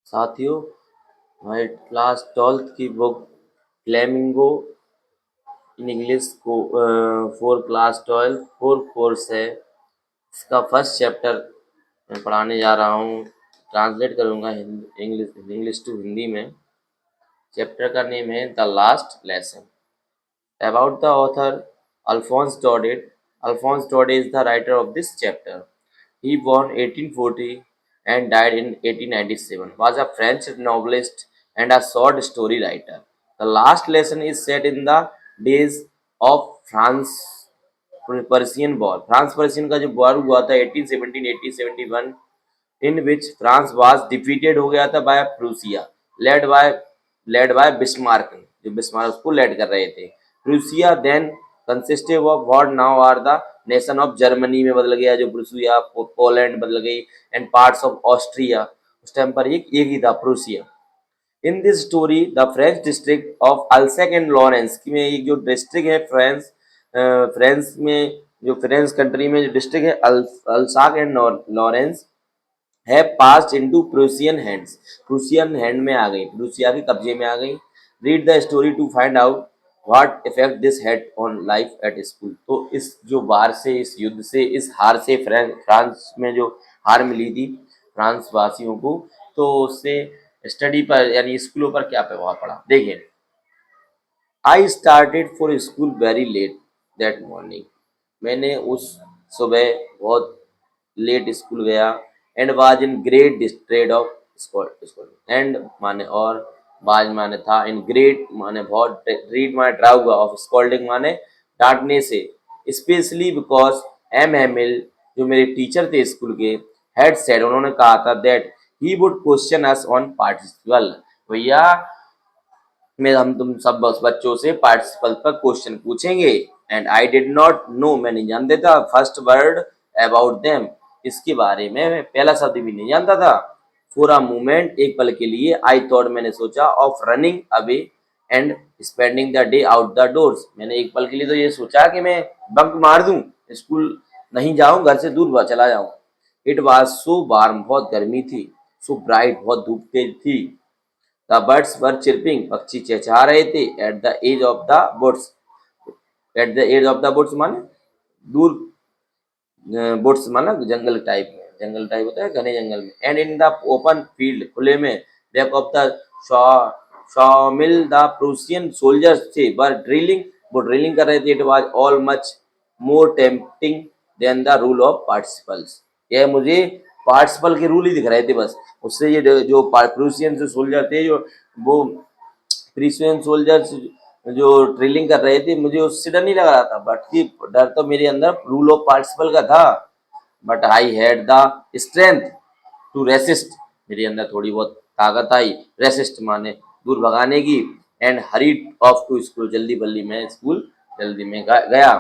साथियों, हमारी class 12th की बुक फ्लेमिंगो इन इंग्लिश को फॉर क्लास 12 फोर कोर्स है। इसका फर्स्ट चैप्टर मैं पढ़ाने जा रहा हूँ। ट्रांसलेट करूँगा इंग्लिश टू हिंदी में। चैप्टर का नेम है the last lesson. About the author Alphonse Daudet. Alphonse Daudet is the writer of this chapter. He born 1840 and died in 1897. Was a French novelist and a short story writer. The last lesson is set in the days of France Persian War. France Persian का जो war हुआ था 1817 1871 in which France was defeated हो गया था by Prussia led by Bismarck, जो Bismarck उसको led कर रहे थे। Prussia then consisted of what now are the nation of Germany में बदल गया, जो प्रूसिया पोलैंड बदल गई एंड पार्ट्स ऑफ ऑस्ट्रिया। उस टाइम पर एक ही था Prussia. In this story the French district of अल्सैक and Lawrence में एक जो डिस्ट्रिक्ट है फ्रांस में, जो फ्रेंच कंट्री में जो डिस्ट्रिक्ट है अल्साक एंड लॉरेंस है passed into Prussian hands. Prussian hand में आ गई, प्रूसिया के कब्जे में आ गई। Read the story to find out what effect this had on life at school. तो इस जो वार से, इस युद्ध से, इस हार से, फ्रांस में जो हार मिली थी फ्रांस वासियों को, तो उससे स्टडी पर यानी स्कूलों पर क्या प्रभाव पड़ा देखिए। I started for school very late that morning. मैंने उस सुबह बहुत लेट स्कूल गया। And was in great distress of school and माने और वाज माने था, इन ग्रेट माने बहुत, रीड माने डरा हुआ, ऑफ स्कॉल्डिंग माने डांटने से। स्पेशली बिकॉज एम हेमिल जो मेरे टीचर थे स्कूल के हेड सेड, उन्होंने कहा था that he would question us on participle. भैया में हम तुम सब बच्चों से पार्टिसिपल पर क्वेश्चन पूछेंगे। And I did not know, मैं नहीं जानता था फर्स्ट वर्ड अबाउट देम, इसके बारे में मैं पहला शब्द भी नहीं जानता था। फॉर अ मोमेंट, एक पल के लिए, आई थॉट, मैंने सोचा, of running away and spending the day out the doors. मैंने एक पल के लिए तो ये सोचा कि मैं बंक मार दूं, स्कूल नहीं जाऊं, घर से दूर चला जाऊं। इट वॉज सो वार्म, बहुत गर्मी थी, सो ब्राइट, बहुत धूप तेज थी। द बर्ड्स वर चिरपिंग, पक्षी चहचहा रहे थे। At the edge of the woods, at the edge of the woods माने दूर, बुड्स माना जंगल टाइप में, जंगल टाइप होता है घने जंगल में। And in the open field, खुले में, back of the sawmill the Prussian soldiers थे वर ड्रिलिंग, वो ड्रिलिंग कर रहे थे। It was all much more tempting than the rule of participles. यह मुझे पार्टिसिपल के रूल ही दिख रहे थे बस। उससे ये जो प्रूसियन जो सोल्जर थे, जो वो प्रीसियन सोल्जर्स जो ड्रिलिंग कर रहे थे, मुझे उससे डर नहीं लग रहा था, बट कि डर तो मेरे अंदर रूल ऑफ पार्टिसिपल का था। But I had the strength to resist, मेरे अंदर थोड़ी बहुत ताकत आई, रेसिस्ट माने दूर भगाने की। And hurried off to school, जल्दी बल्ली मैं स्कूल जल्दी में गया।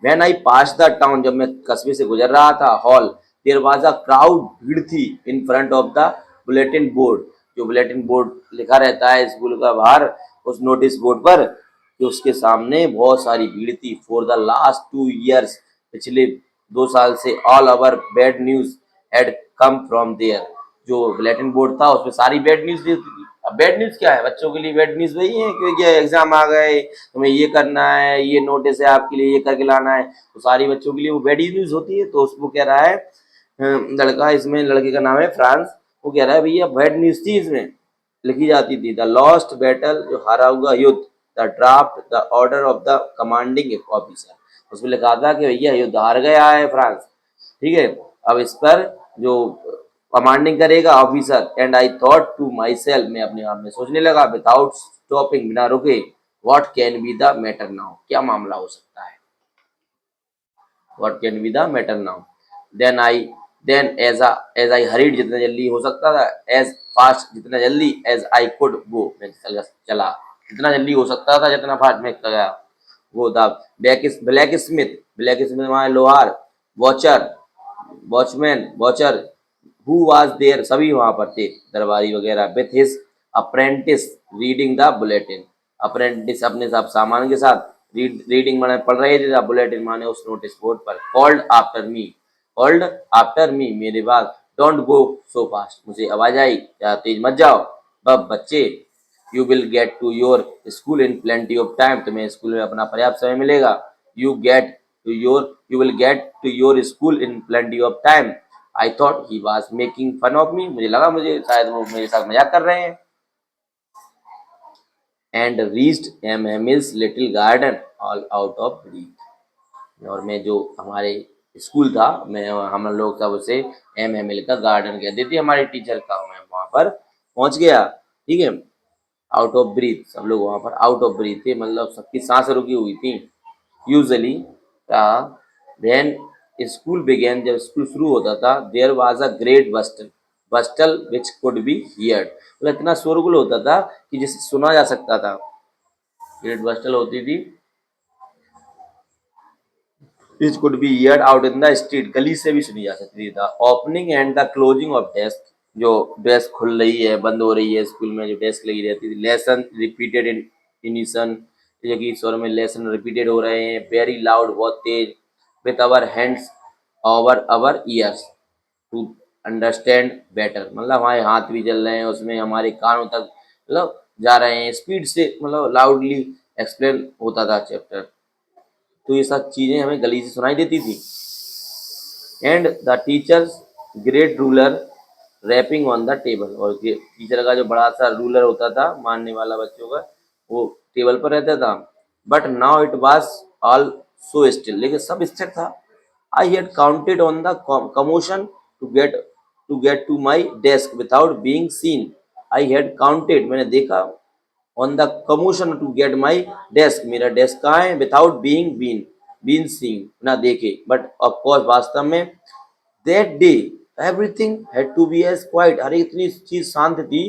When I passed the town, जब मैं कस्बे से गुजर रहा था, hall, there was a crowd, भीड़ थी, in front of the bulletin board, जो बुलेटिन बोर्ड लिखा रहता है स्कूल का बाहर उस नोटिस बोर्ड पर, कि उसके सामने बहुत सारी भीड़ थी। फॉर द लास्ट 2 years, पिछले 2 साल से, all over bad news had come from there, जो बुलेटिन बोर्ड था उसमें सारी बैड न्यूज थी। अब बैड न्यूज क्या है, बच्चों के लिए बैड न्यूज वही है क्योंकि एग्जाम आ गए, तुम्हें ये करना है, ये नोटिस है आपके लिए, ये करके लाना है, तो सारी बच्चों के लिए वो बैड न्यूज होती है। तो उसको कह रहा है लड़का, इसमें लड़के का नाम है फ्रांस, वो कह रहा है भैया बैड न्यूज थी, इसमें लिखी जाती थी द लॉस्ट बैटल, जो हारा हुआ युद्ध, the draft the order of the commanding officer, उसमें लिखा था कि भैया युद्ध हार गया है फ्रांस, ठीक है, अब इस पर जो कमांडिंग करेगा officer. And I thought to my self, मैं अपने आप में सोचने लगा, विदाउट स्टॉपिंग, बिना रुके, what can be the matter now, क्या मामला हो सकता है, what can be the matter now. Then I then as I hurried, जितना जल्दी हो सकता था, एज फास्ट, जितना जल्दी, एज आई कुड गो, मैं चला जितना जल्दी हो सकता था, जितना फास्ट मैं गया। वो the blacksmith, blacksmith वहाँ लोहार, watcher, watchman, watcher, who was there, सभी वहां पर थे, दरबारी वगैरह, with his apprentice reading the bulletin, apprentice अपने सब सामान के साथ रीडिंग माने पढ़ रहे थे, बुलेटिन माने उस नोटिस बोर्ड पर। Called after me, called after me, मेरे बाद, डोंट गो सो फास्ट, मुझे आवाज आई, क्या तेज मत जाओ। बब बच्चे, you will get to your school in plenty of time, तुम्हें स्कूल में अपना पर्याप्त समय मिलेगा। You get you will get to your school in plenty of time. I thought he was making fun of me, मुझे लगा मुझे शायद वो मेरे साथ मजाक कर रहे हैं। And reached MMS little garden all out of breath, और मैं जो हमारे स्कूल था, मैं हम लोग सब उसे एमएमएल का गार्डन कहते थे हमारे टीचर का, मैं वहाँ पर पहुँच गया। ठीक है, आउट ऑफ ब्रीथ, सब लोग वहाँ पर आउट ऑफ ब्रीथ थे, मतलब सबकी सांस रुकी हुई थी। यूजली व्हेन स्कूल बिगेन, जब स्कूल शुरू होता था, there was a great bustle, bustle which could be heard, मतलब इतना शोरगुल होता था कि जिसे सुना जा सकता था। ग्रेट बस्टल होती थी which could be heard out in the street, गली से भी सुनी जा सकती थी। The opening and the closing of desk, जो डेस्क खुल रही है बंद हो रही है, स्कूल में जो डेस्क लगी रहती थी। लेसन रिपीटेड इन इनिशन, कि स्वर में लेसन रिपीटेड हो रहे हैं। वेरी लाउड, बहुत तेज। With our hands over our ears to understand better, मतलब हमारे हाथ भी चल रहे हैं उसमें, हमारे कानों तक मतलब जा रहे हैं स्पीड से, मतलब लाउडली एक्सप्लेन होता था चैप्टर। तो ये सब चीज़ें हमें गली से सुनाई देती थी। And the teacher's great ruler rapping on the table, और टीचर का जो बड़ा सा रूलर होता था मारने वाला बच्चों का, वो टेबल पर रहता था। But now it was all so still, लेकिन सब स्थिर था। I had counted on the commotion to get to my desk without being seen. I had counted, मैंने देखा, on the commotion to get my desk, मेरा desk कहाँ है, without been seen, ना देखे। बट ऑफ कोर्स वास्तव में that day everything had to be as quiet, हर इतनी चीज शांत थी,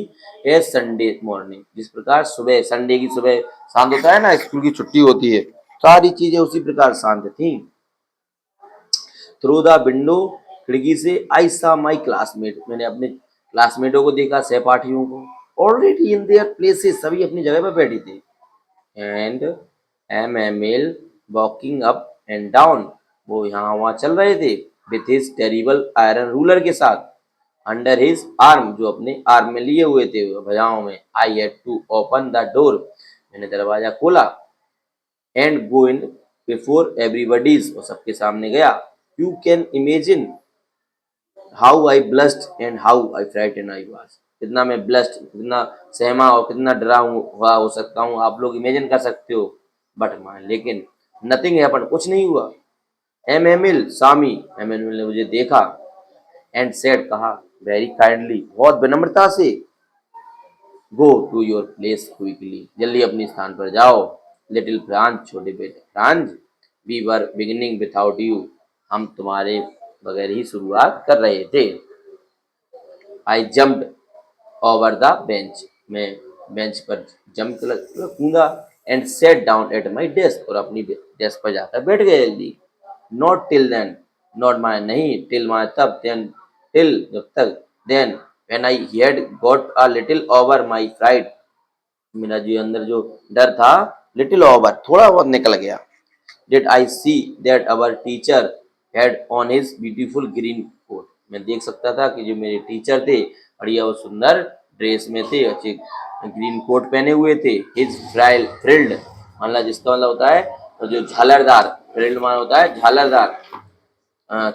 एज संडे मॉर्निंग, जिस प्रकार सुबह संडे की सुबह शांत होता है ना, स्कूल की छुट्टी होती है, सारी चीजें उसी प्रकार शांत थी। थ्रू द विंडो, खिड़की से, आई सा माई क्लासमेट, मैंने अपने क्लासमेटों को देखा, सहपाठियों को। ऑलरेडी इन देयर प्लेसेस, सभी अपनी जगह पर बैठी थी। And M M L walking up and down, वो यहाँ वहाँ चल रहे थे। With his terrible iron ruler के साथ, अंडर हिज आर्म, जो अपने आर्म में लिए हुए थे भुजाओं में। I had to open the door, मैंने दरवाजा खोला। And go in before everybody's, और सबके सामने गया। You can imagine how I blushed and how I frightened I was, कितना मैं ब्लस्ड, कितना सहमा और कितना डरा हुआ हो सकता हूँ, आप लोग इमेजिन कर सकते हो। बट मान, लेकिन नथिंग हैपेंड, कुछ नहीं हुआ। एम एमिल सामी, एम एमिल ने मुझे देखा। एंड सेड, कहा, वेरी काइंडली, बहुत विनम्रता से, go to your place quickly, जल्दी अपने स्थान पर जाओ। लिटिल फ्रांज, छोटे बेटे Franz, we were beginning without you, हम तुम्हारे बगैर ही शुरुआत कर रहे थे। I jumped over the bench, मैं बेंच पर जंप कूदा। And sat down at my desk, और अपनी डेस्क पर जाकर बैठ गए जल्दी। Not till then, not my, नहीं, टिल माय तब, देन टिल, जब तक, then when I had got a little over my fright, मेरा जो अंदर जो डर था, लिटिल ओवर, थोड़ा बहुत निकल गया। Did I see that our teacher had on his beautiful green coat, मैं देख सकता था कि जो मेरे टीचर थे बढ़िया वो सुंदर ड्रेस में थे, अच्छे ग्रीन कोट पहने हुए थे। हिज फ्रिल्ड, मतलब जिसका मतलब होता है तो जो झालरदार, फ्रिल्ड मान होता है झालरदार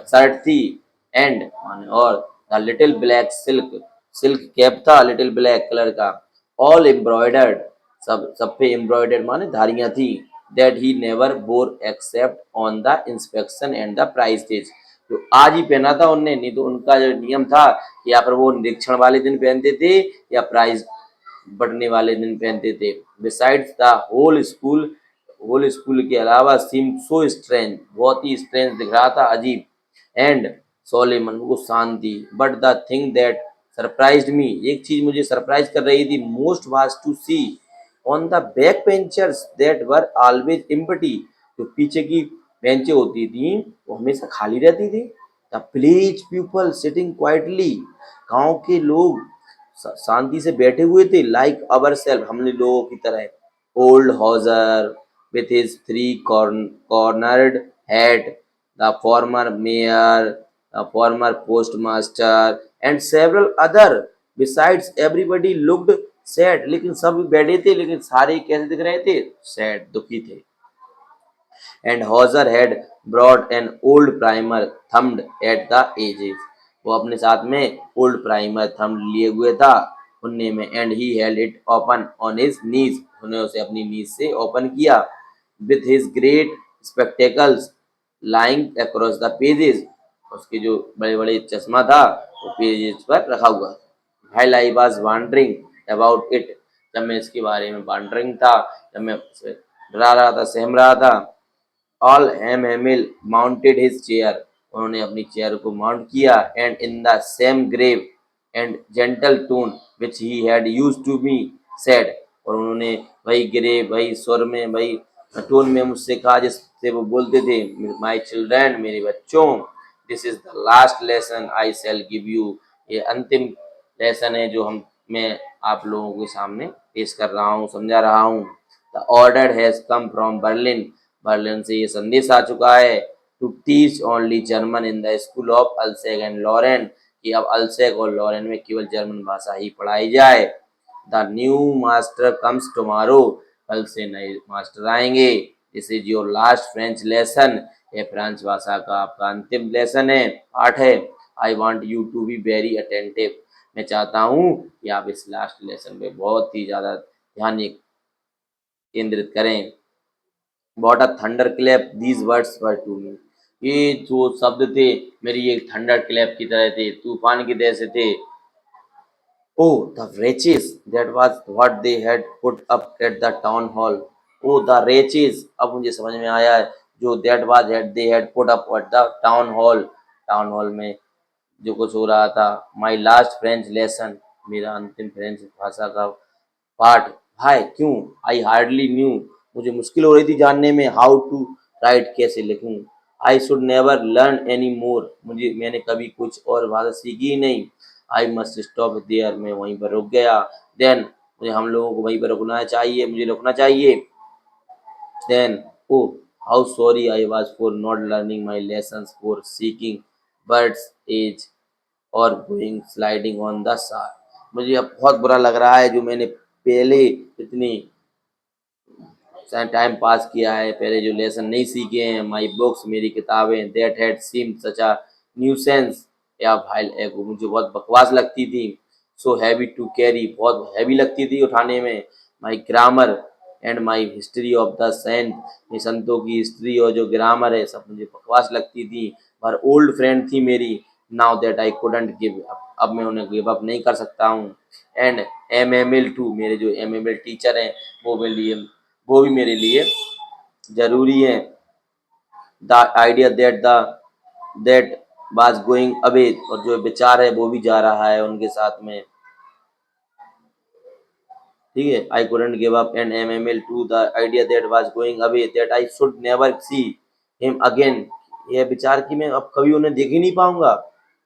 शर्ट थी। एंड और the little black silk, silk cap था लिटिल ब्लैक कलर का। ऑल एम्ब्रॉयडर्ड, सब पे एम्ब्रॉयडर्ड माने धारियां थी। That he never bore except on the inspection and the price days, तो आज ही पहना था उनने, नहीं तो उनका जो नियम था या फिर वो निरीक्षण वाले दिन पहनते थे या प्राइज बढ़ने वाले दिन पहनते थे। बिसाइड्स द होल स्कूल के अलावा सीम सो स्ट्रेंज, बहुत ही स्ट्रेंज दिख रहा था, अजीब। एंड सोलेमन, वो शांति। But the thing that surprised me, एक चीज मुझे सरप्राइज कर रही थी, most was to see on the back benchers that were always empty, जो पीछे की बेंचें होती थी वो हमेशा खाली रहती थी। The village people sitting quietly, गांव के लोग शांति से बैठे हुए थे। लाइक अवर सेल्फ, हमने लोगों की तरह। Old Hauser with his three cornered hat, the former mayor, a former postmaster, and several other. Besides, everybody looked sad. लेकिन सब बैठे थे, लेकिन सारे कैसे दिख रहे थे? Sad, दुखी थे. And Hauser had brought an old primer thumbed at the edges. वो अपने साथ में ओल्ड प्राइमर थंब लिए हुए था उन्ने में, and he held it open on his knees. उन्हें उसे अपनी नीज से ओपन किया. With his great spectacles lying across the pages. उसके जो बड़े बड़े चश्मा था वो पेजेस पर रखा हुआ. while I was wondering about it, जब मैं इसके बारे में wondering था, जब मैं उसे डरा रहा था, सहम रहा था, all Hamill mounted his chair. उन्होंने अपनी चेयर को माउंट किया. And in the same grave and gentle tone which he had used to me said. और उन्होंने वही ग्रेव, वही स्वर में, वही टोन में मुझसे कहा जिससे वो बोलते थे, माई चिल्ड्रन, मेरे बच्चों, this is the last lesson I shell give you. ये अंतिम लेसन है जो मैं आप लोगों के सामने पेश कर रहा हूँ, समझा रहा हूँ. The order has come from Berlin. Berlin से ये संदेश आ चुका है. To teach only German in the school of Alsace and Lorraine. कि अब अल्सेग और लॉरेन में केवल जर्मन भाषा ही पढ़ाई जाए. The new master comes tomorrow. कल से नए मास्टर आएंगे. This is your last French lesson. ये फ्रेंच भाषा का आपका अंतिम लेसन है, पाठ है. I want you to be very attentive. मैं चाहता हूँ कि आप इस लास्ट लेसन में बहुत ही ज़्यादा ध्यान केंद्रित करें. What a thunderclap these words were to me. ये जो शब्द थे मेरी एक थंडर क्लैप की तरह थे, तूफान की तरह से थे. Oh, the wretches! That was what they had put up at the town hall. Oh, the wretches! अब मुझे समझ में आया है. जो that was that they had put up at the town hall. Town hall में जो कुछ हो रहा था. My last French lesson. मेरा अंतिम फ्रेंच भाषा का पाठ. हाय क्यों? I hardly new. मुझे मुश्किल हो रही थी जानने में. हाउ टू राइट, कैसे लिखूं. I should never learn any more. मैंने कभी कुछ और भाषा सीखी ही नहीं. I must stop there. मैं वहीं पर रुक गया. देन मुझे हम लोगों को वहीं पर रुकना चाहिए. मुझे रुकना चाहिए. Then oh how sorry I was for not learning my lesson for seeking birds eggs or going sliding on the Saar. मुझे अब बहुत बुरा लग रहा है जो मैंने पहले इतनी टाइम पास किया है, पहले जो लेसन नहीं सीखे हैं. माई बुक्स, मेरी किताबें, that had seem such a nuisance a while ago, मुझे बहुत बकवास लगती थी. सो हैवी टू कैरी, बहुत हैवी लगती थी उठाने में. My grammar and my history of the saint. ये संतों की हिस्ट्री और जो ग्रामर है सब मुझे बकवास लगती थी. पर ओल्ड फ्रेंड थी मेरी. Now that I couldn't give up. अब मैं उन्हें गिव अप नहीं कर सकता हूँ. एंड MML टू, मेरे जो MML टीचर हैं वो भी मेरे लिए जरूरी है. The idea that was going away, और जो विचार है वो भी जा रहा है उनके साथ में. ठीक है. I couldn't give up and MML to the idea that was going away that I should never see him again. ये विचार कि मैं अब कभी उन्हें देख ही नहीं पाऊंगा.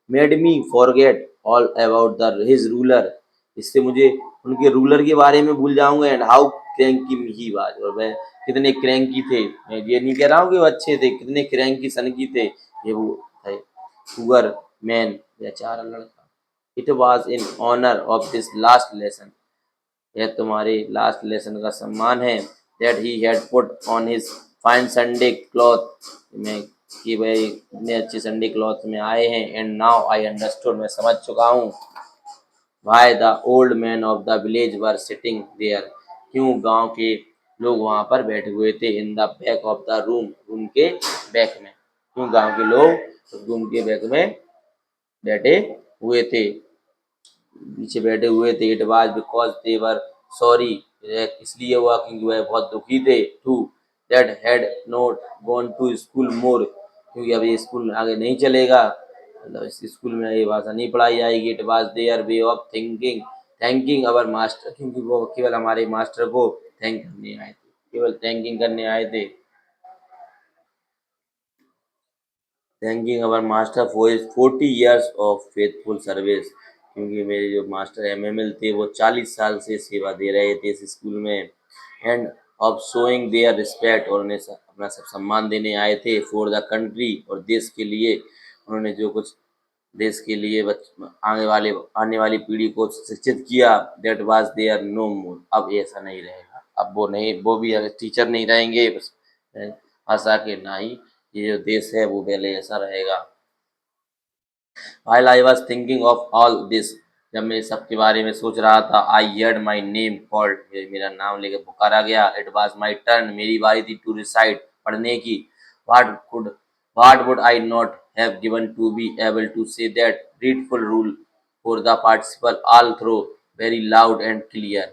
Made me forget all about the his ruler. इससे मुझे उनके रूलर के बारे में भूल जाऊंगा. And how cranky he was, और वह कितने क्रैंकी थे. मैं ये नहीं कह रहा हूँ कि वो अच्छे थे, कितने क्रैंकी सनकी थे ये वो थे. पुअर मैन, बेचारा लड़का. It was in honour of this last lesson. यह तुम्हारे लास्ट लेसन का सम्मान है. That he had put on his fine Sunday cloth. में कि भाई इतने अच्छे संडे क्लॉथ में आए हैं. एंड नाउ आई अंडरस्टूड, मैं समझ चुका हूँ. Why the old man of the village were sitting there. क्यों गांव के लोग वहां पर बैठे हुए थे. In the back of the room, room के बैक में. क्यों गांव के लोग रूम के बैक में बैठे हुए थे, पीछे बैठे हुए थे. It was because they were sorry. इसलिए हुआ क्योंकि वह बहुत दुखी थे. To that had not gone to school more. क्योंकि अब ये स्कूल आगे नहीं चलेगा, मतलब इस स्कूल में ये भाषा नहीं पढ़ाई जाएगी. It was their way of thinking thanking our master. क्योंकि वो केवल हमारे मास्टर को थैंक करने आए थे, केवल थैंकिंग करने आए थे. Thanking our master for his 40 years of faithful service. क्योंकि मेरे जो मास्टर MML थे वो 40 साल से सेवा दे रहे थे इस स्कूल में. End of showing there respect, और उन्हें अपना सब सम्मान देने आए थे. फॉर द कंट्री, और देश के लिए. उन्होंने जो कुछ देश के लिए आने वाली पीढ़ी को शिक्षित किया, दैट वाज देयर नो मोर। अब ऐसा नहीं रहेगा, अब वो नहीं, वो भी अगर टीचर नहीं रहेंगे बस आशा के ना ही ये जो देश है वो पहले ऐसा रहेगा। While I was thinking of all this, जब मैं सब के बारे में सोच रहा था, I heard my name called, मेरा नाम लेके पुकारा गया। It was my turn, मेरी बारी थी to recite, पढ़ने की। What could, what would I not have given to be able to say that dreadful rule for the participle all through very loud and clear।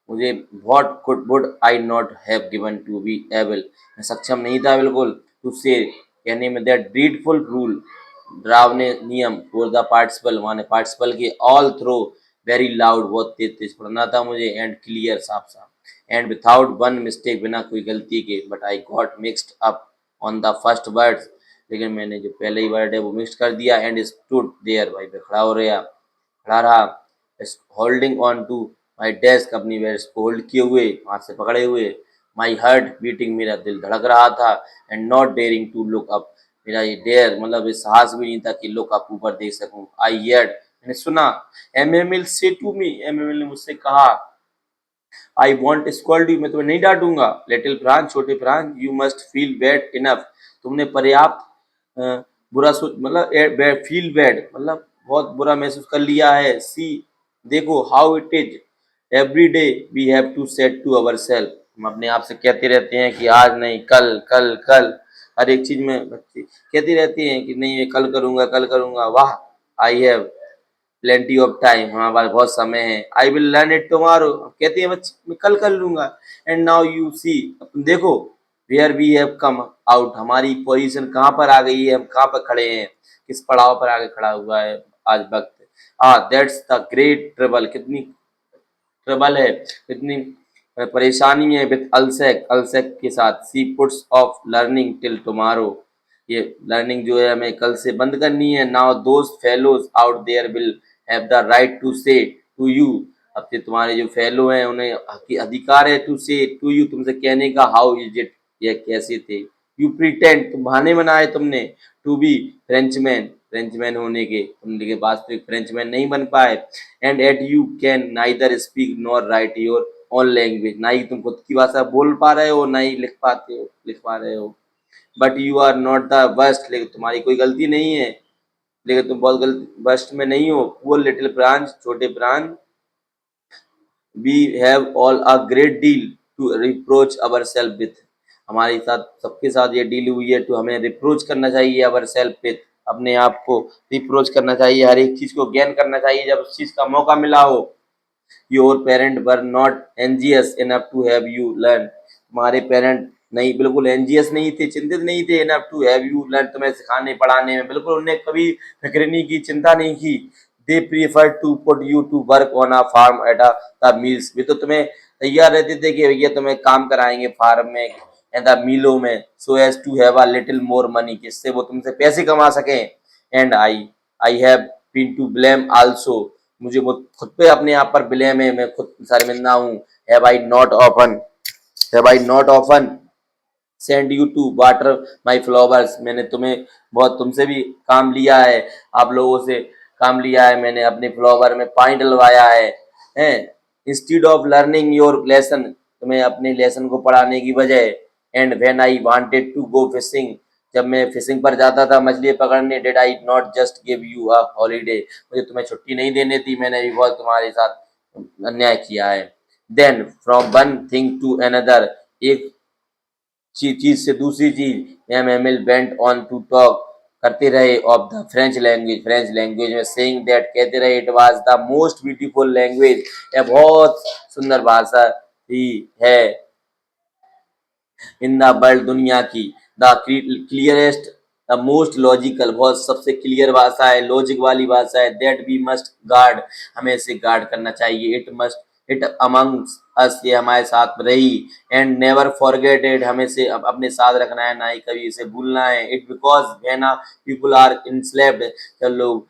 मुझे what could would I not have given to be able, मैं सक्षम नहीं था बिल्कुल to say कहने में that dreadful rule, डरावने नियम फॉर द पार्टिसिपल, माने पार्टिसिपल के ऑल थ्रो वेरी लाउड, बहुत तेज तेज पढ़ना था मुझे, एंड क्लियर साफ साफ, एंड विदाउट वन मिस्टेक, बिना कोई गलती के। But I got mixed up on the first words, लेकिन मैंने जो पहले ही वर्ड है वो मिक्स कर दिया। एंड स्टूड देयर, भाई पे खड़ा रहा, holding on to my desk, अपनी डेस्क को होल्ड किए हुए, हाथ से पकड़े हुए। माई हार्ट बीटिंग, मेरा दिल धड़क रहा था। And not daring to look up, मेरा ये डेयर मतलब ये साहस भी नहीं था कि लुक अप, ऊपर देख सकूं। आई हियर्ड, मैंने सुना। एमएमएल से टू मी, एमएमएल ने मुझसे कहा, आई वॉन्ट स्कॉल्ड यू, मैं तुम्हें नहीं डांटूंगा। लिटिल फ्रांस, छोटे France, you must feel bad enough, तुमने पर्याप्त बुरा सोच मतलब फील बैड मतलब बहुत बुरा महसूस कर लिया है। सी, देखो, how it is every day we have to set to our self, हम अपने आप से कहते रहते हैं कि आज नहीं कल, कल कल, हर एक चीज में बच्चे कहती रहती हैं कि नहीं मैं कल करूंगा, कल करूंगा। वाह, I have plenty of time, हमारे पास बहुत समय है। I will learn it tomorrow, कहती है बच्चे मैं कल कर लूंगा। एंड नाउ यू सी, तुम देखो, where we have come out, हमारी पोजीशन कहाँ पर आ गई है, हम कहाँ पर खड़े हैं, किस पड़ाव पर आगे खड़ा हुआ है आज वक्त। दैट्स द ग्रेट ट्रबल, कितनी ट्रबल है, कितनी परेशानी है। विथ अलसेक, अलसेक के साथ। She puts off learning till tomorrow, ये लर्निंग जो है हमें कल से बंद करनी है। Now those fellows out there will have the right to say to you, अब से तुम्हारे जो फेलो हैं उन्हें अधिकार है टू से टू यू, तुमसे कहने का, हाउ इज इट, ये कैसे थे। यू प्रिटेंड, तुम बहाने बनाए तुमने, टू बी फ्रेंचमैन, फ्रेंचमैन होने के, तुम लेकिन वास्तविक फ्रेंचमैन नहीं बन पाए। And at you can neither speak nor write your own language, ना ही तुम खुद की भाषा बोल पा रहे हो, ना ही लिख पा रहे हो। But you are not the worst, लेकिन तुम्हारी कोई गलती नहीं है, लेकिन तुम बहुत गलती वर्स्ट में नहीं हो। पुअर लिटिल ब्रांच, छोटे branch, we have all a great deal to reproach our self with, हमारे साथ सबके साथ ये डील हुई है, तो हमें रिप्रोच करना चाहिए अवर सेल्फ विथ, अपने आप को रिप्रोच करना चाहिए, हर एक चीज को ज्ञान करना चाहिए जब उस चीज का मौका मिला हो। Your parent were not anxious enough to have you learn, तुम्हारे पेरेंट नहीं, बिल्कुल एंजियस नहीं थे, चिंतित नहीं थे, enough to have you learn, तुम्हें सिखाने पढ़ाने में बिल्कुल उन्हें कभी फिक्र नहीं की, चिंता नहीं की। They prefer to put you to work on a farm at the mills, भी तो तुम्हें तैयार रहते थे कि भैया तुम्हें काम कराएंगे फार्म में एंड द मीलों में, so as to have a little more money, जिससे वो तुमसे पैसे कमा सकें। And I have been to blame also, मुझे वो खुद पे अपने आप पर ब्लेम है, मैं खुद शर्मिंदा हूँ। Have I not often, have I not often send you to water my flowers, मैंने तुम्हें बहुत तुमसे भी काम लिया है, आप लोगों से काम लिया है, मैंने अपने फ्लावर में पानी डलवाया है। Instead of learning your lesson, तुम्हें अपने लेसन को पढ़ाने की बजाय। And when I wanted to go fishing, जब मैं फिशिंग पर जाता था मछली पकड़ने, did I not just give you a holiday, मुझे तुम्हें छुट्टी नहीं देनी थी, मैंने भी बहुत तुम्हारे साथ अन्याय किया है। Then from one thing to another, एक चीज से दूसरी चीज, MML went on to talk, करते रहे of the French language, French language में, सेइंग दैट, कहते रहे, it was the most beautiful language, यह बहुत सुंदर भाषा ही है, इन द वर्ल्ड, दुनिया की, the clearest, the most logical, बहुत सबसे क्लियर भाषा है, लॉजिक वाली भाषा है, दैट वी मस्ट गार्ड, हमें इसे गार्ड करना चाहिए। इट मस्ट, इट अमंग्स अस, ये हमारे साथ रही। एंड नेवर फॉरगेट इट, हमें से अपने साथ रखना है, ना ही कभी इसे भूलना है। It because when a people are enslaved, जब लोग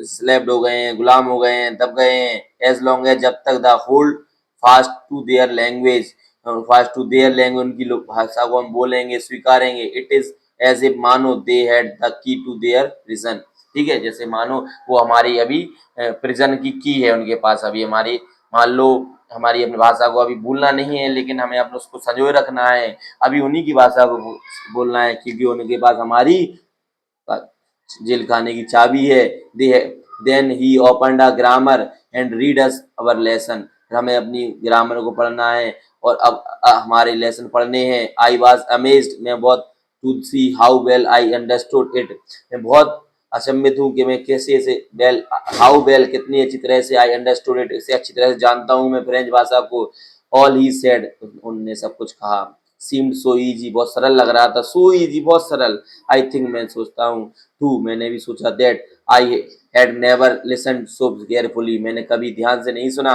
स्लेव्ड हो गए हैं, गुलाम हो गए हैं, दब गए हैं, एज लॉन्ग एज, जब तक, the hold fast to their language, fast to their language, उनकी भाषा को हम बोलेंगे, स्वीकारेंगे। इट इज एज ए मानो they had the key to their prison. ठीक है, जैसे मानो वो हमारी अभी प्रिजन की है उनके पास, अभी हमारी मान लो हमारी अपनी भाषा को अभी भूलना नहीं है, लेकिन हमें अपने उसको संजोए रखना है, अभी उन्हीं की भाषा को बोलना है, क्योंकि उनके पास हमारी जेल खाने की चाबी है। Then he opened a grammar and read us our lesson. हमें अपनी ग्रामर को पढ़ना है और अब हमारे लेसन पढ़ने हैं। आई वॉज अमेज्ड, मैं बहुत, to see how well I understood it, मैं बहुत अचंभित हूँ कि मैं कैसे ऐसे वेल, हाउ वेल कितनी अच्छी तरह से, आई अंडरस्टूड इट इसे अच्छी तरह से जानता हूँ मैं फ्रेंच भाषा को। ऑल ही सेड, उनने सब कुछ कहा। सीम्ड सो इजी, बहुत सरल लग रहा था, सो इजी बहुत सरल। आई थिंक, मैं सोचता हूँ, टू मैंने भी सोचा, that I had never listened so carefully, मैंने कभी ध्यान से नहीं सुना।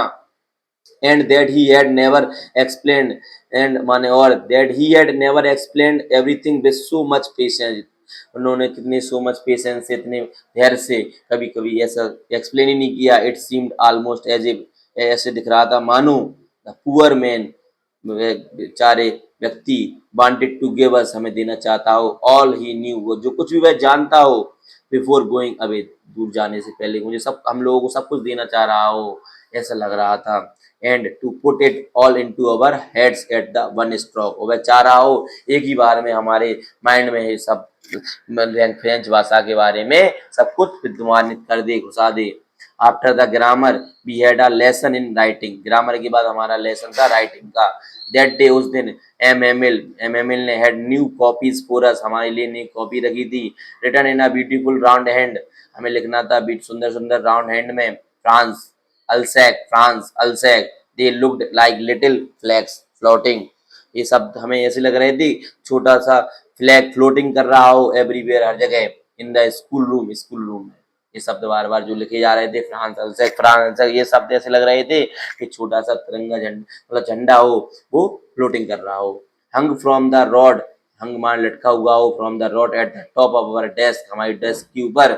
And that he had never explained, and माने और, that he had never explained everything with so much patience, उन्होंने कितने सो मच पेशेंस से, इतने धैर्य से कभी कभी ऐसा एक्सप्लेन ही नहीं किया। It seemed almost as a, ऐसे दिख रहा था मानो द पुअर मैन, बेचारे व्यक्ति, वांटेड टू गिव अस, हमें देना चाहता हो, ऑल ही न्यू, वो जो कुछ भी वह जानता हो, बिफोर गोइंग अवे, दूर जाने से पहले मुझे सब, हम लोगों को सब कुछ देना चाह रहा हो, ऐसा लग रहा था। And to put it all into our heads at the one stroke, और वह चाह रहा हो एक ही बार में हमारे माइंड में ये सब फ्रेंच भाषा के बारे में सब कुछ विद्यमानित कर दे, घुसा दे। After the grammar we had a lesson in writing, grammar के बाद हमारा लेसन था राइटिंग का। दैट डे, उस दिन, एम एम एल ने had new copies for us, हमारे लिए नई कॉपी रखी थी। Written in a beautiful round hand, हमें लिखना था बीट सुंदर सुंदर राउंड हैंड में। France Alsace, they looked like little flags floating, ये शब्द हमें ऐसे लग रहे थे छोटा सा फ्लैग फ्लोटिंग कर रहा हो एवरीवेयर, हर जगह। इन द स्कूल रूम में ये शब्द बार बार जो लिखे जा रहे थे, फ्रांस, ये शब्द ऐसे लग रहे थे कि छोटा सा तिरंगा झंडा, मतलब झंडा हो, वो फ्लोटिंग कर रहा हो। Hung from the rod, hung मान लटका हुआ हो, from the rod at the top of our desk, हमारी डेस्क के ऊपर।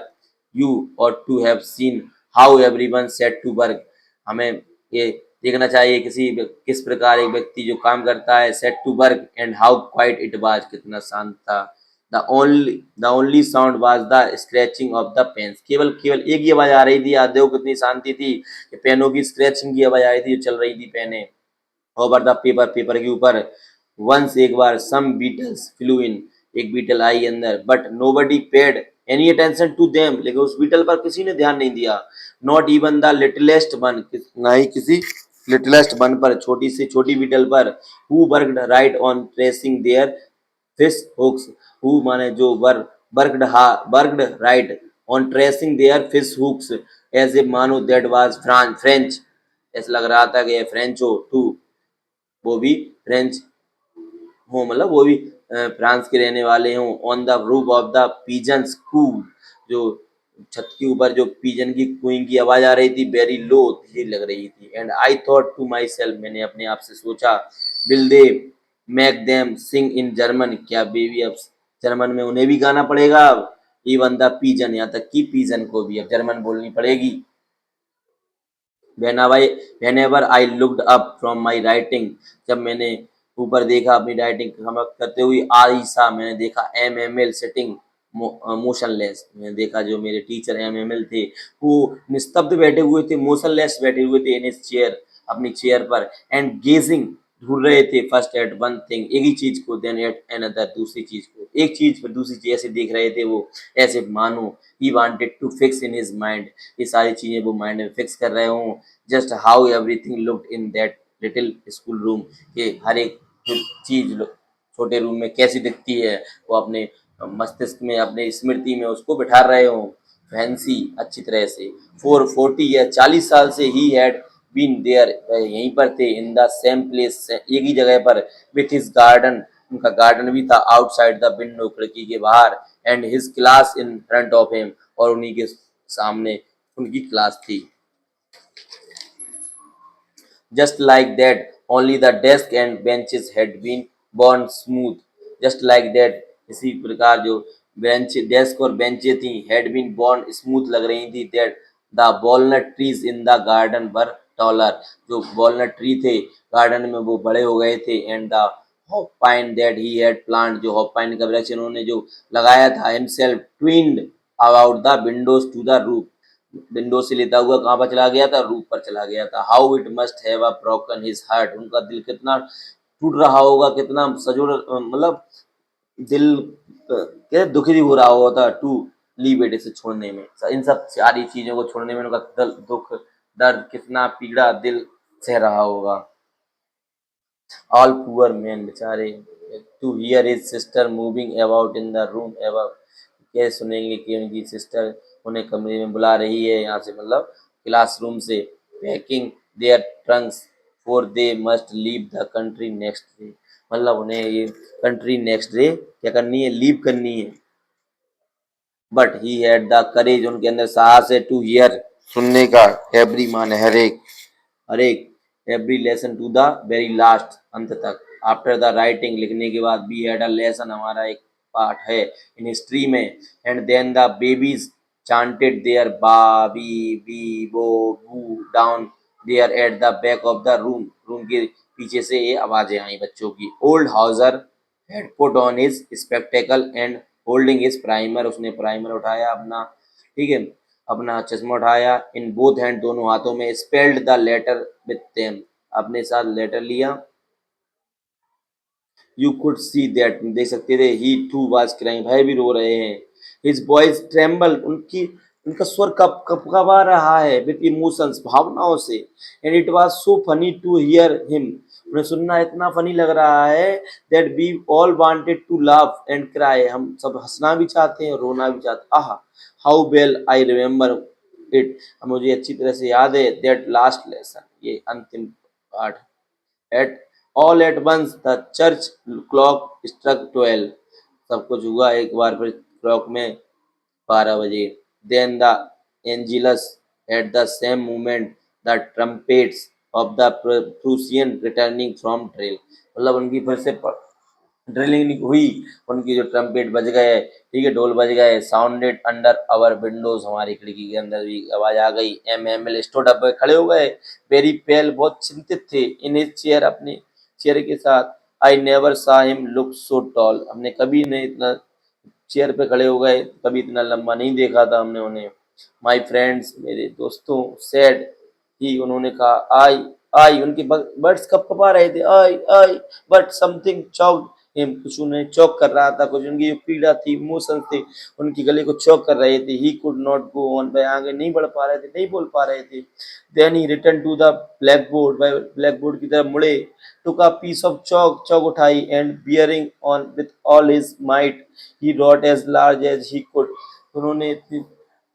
You ought to have seen how everyone set to work, हमें ये देखना चाहिए किस प्रकार एक व्यक्ति जो काम करता है, set to work, and how quiet it was, कितना शांत था। The only sound was the scratching of the pens, केवल केवल एक ही आवाज आ रही थी, याद देखो कितनी शांति थी, कि पेनों की स्क्रैचिंग की आवाज आ रही थी, जो चल रही थी पेने ओवर द पेपर, पेपर के ऊपर। वंस, एक बार, सम बीटल्स फ्लू इन, एक बीटल आई अंदर, but nobody paid any attention to them, लेकिन उस बीटल पर किसी ने ध्यान नहीं दिया। Not even the littlest one, ना ही किसी लिटिलेस्ट वन पर, छोटी से छोटी बीटल पर। Who worked right on tracing their fish hooks, who माने जो, worked right on tracing their fish hooks, as a मानो दैट वाज फ्रेंच, ऐसा लग रहा था कि ये फ्रेंच हो। टू, वो भी फ्रेंच हो, मतलब वो भी फ्रांस के रहने वाले हों। On the roof of the pigeons coo, जो छत के ऊपर जो पीजन की कुइंग की आवाज आ रही थी, वेरी लो, धीरे लग रही थी। And I thought to my self, मैंने अपने आप से सोचा, will they make them sing in German, क्या बेबी अब जर्मन में उन्हें भी गाना पड़ेगा अब। इवन द पीजन, यहाँ तक कि पीजन को भी अब जर्मन बोलनी पड़ेगी। whenever I looked up from my writing, जब मैंने ऊपर देखा अपनी राइटिंग समाप्त करते हुए, आयशा, मैंने देखा एमएमएल सिटिंग मोशनलेस, मैंने देखा जो मेरे टीचर एमएमएल थे वो निस्तब्ध बैठे हुए थे, मोशनलेस बैठे हुए थे इन हिज चेयर, अपनी चेयर पर। एंड गेजिंग, ढूंढ रहे थे, फर्स्ट एट वन थिंग, एक ही चीज को, देन एट अनदर, दूसरी चीज को, एक चीज पर दूसरी चीज, ऐसे देख रहे थे वो, ऐसे मानो he wanted to fix in his mind, ये सारी चीजें वो माइंड में फिक्स कर रहे हों। Just how everything looked in that little school room, कि हर एक चीज छोटे रूम में कैसी दिखती है, वो अपने मस्तिष्क में, अपने स्मृति में उसको बिठा रहे हों फैंसी अच्छी तरह से। 440 या 40 साल से ही हैड बीन देयर, यहीं पर थे, इन द सेम प्लेस, एक ही जगह पर, विथ हिज गार्डन, उनका गार्डन भी था, आउटसाइड द विंडो, खिड़की के बाहर, and his class in front of him, और उन्हीं के सामने उनकी क्लास थी। Just like that, only the desk and benches had been worn smooth. Just like that, इसी प्रकार जो बेंच, डेस्क और बेंचें थी, had been worn smooth लग रही थी। That the walnut trees in the garden were taller, जो walnut ट्री थे गार्डन में वो बड़े हो गए थे। And the hop pine that he had planted, जो hop pine का वृक्ष इन्होंने जो लगाया था, himself twinned about the windows to the roof, window से लेता हुआ कहाँ पर चला गया था, रूफ पर चला गया था। How it must have broken his heart, उनका दिल कितना टूट रहा होगा, कितना सजोड़ मतलब दिल क्या दुखी हो रहा होता टू लीव इट, इसे छोड़ने में, इन सब सारी चीजों को छोड़ने में उनका दुख दर्द कितना पीड़ा दिल सह रहा होगा। ऑल पुअर मैन बेचारे, to hear his sister moving about in the room above, क्या सुनेंगे कि उनकी सिस्टर उन्हें कमरे में बुला रही है, यहाँ से मतलब क्लासरूम से, packing their trunks for they must leave the country next day, मतलब उन्हें ये कंट्री नेक्स्ट डे क्या करनी है, लीव करनी है। But he had the courage, उनके अंदर साहस है, टू हियर, सुनने का, एवरी मान हर एक every lesson to the very last, अंत तक। आफ्टर द राइटिंग, लिखने के बाद, वी हैड अ लेसन, हमारा एक पाठ है इन हिस्ट्री में। And then the babies chanted their ba be bi bo bu down there at the back of the room, room के पीछे से ये आवाजें आई बच्चों की। Old Hauser had put on his spectacle and holding his primer, उसने प्राइमर उठाया अपना, ठीक है, अपना चश्मा उठाया, इन बोथ हैंड, दोनों हाथों में, spelled the letter with them, अपने साथ लेटर लिया। यू कुड सी दैट, देख सकते थे, ही टू वाज क्राइंग, भाई भी रो रहे हैं। हिज वॉइस ट्रेम्बल, उनकी उनका स्वर कप कपकपा रहा है, विथ इमोशंस, भावनाओं से। And it was so funny to hear him, उन्हें सुनना इतना फनी लग रहा है, that we all wanted to laugh and cry, हम सब हंसना भी चाहते हैं, रोना भी चाहते हैं। आहा, how well I remember it, मुझे अच्छी तरह से याद है, दैट लास्ट लेसन, ये अंतिम पाठ। At all at once the church clock struck 12, सब कुछ हुआ एक बार फिर क्लॉक में 12 बजे। Then the Angelus at the same moment the trumpets of the Prussian returning from drill, मतलब उनकी फिर से ड्रिलिंग हुई, उनकी जो ट्रम्पेट बज गए, ठीक है, ढोल बज गए। साउंडेड अंडर आवर विंडोज, हमारी खिड़की के अंदर भी आवाज आ गई। एम स्टूड अप, खड़े हो गए। वेरी पेल, बहुत चिंतित थे। इन हिज चेयर, अपने चेयर के साथ। आई नेवर सा हिम लुक सो टॉल, हमने कभी नहीं इतना, चेयर पे खड़े हो गए, कभी इतना लंबा नहीं देखा था हमने उन्हें। माई फ्रेंड्स, मेरे दोस्तों, सेड ही, उन्होंने कहा, आई आई, उनके बर्ड्स कब कपा रहे थे, आई, बट समथिंग चौक हिम, कुछ उन्हें चौक कर रहा था, कुछ उनकी जो पीड़ा थी, इमोशन थे, उनके गले को चौक कर रहे थे। He could not go on, वह आगे नहीं बढ़ पा रहे थे, नहीं बोल पा रहे थे। Then he return to the black board, वह ब्लैक बोर्ड की तरफ मुड़े। टुक a piece of chalk, chalk उठाई, and bearing on with all his might he wrote as large as he could, उन्होंने इतनी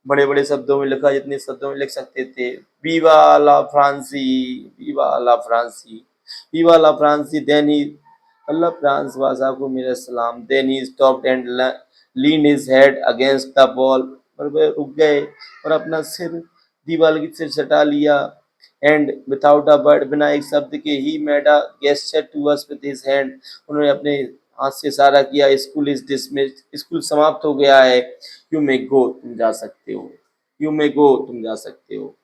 बड़े बड़े शब्दों में लिखा जितने शब्दों में लिख सकते थे। Vive la France, vive la France, vive la France. Then he, अल्लाह फ्रांस भाषा को मेरा सलाम। Then he stopped and lean his head against the wall, और वे रुक गए और अपना सिर दीवार की सिर सटा लिया। एंड विदाउट अ वर्ड, बिना एक शब्द के, he made a gesture to us with his hand, उन्होंने अपने हाथ से इशारा किया। स्कूल इज डिसमिस्ड, स्कूल समाप्त हो गया है। यू मे गो, तुम जा सकते हो। यू मे गो, तुम जा सकते हो।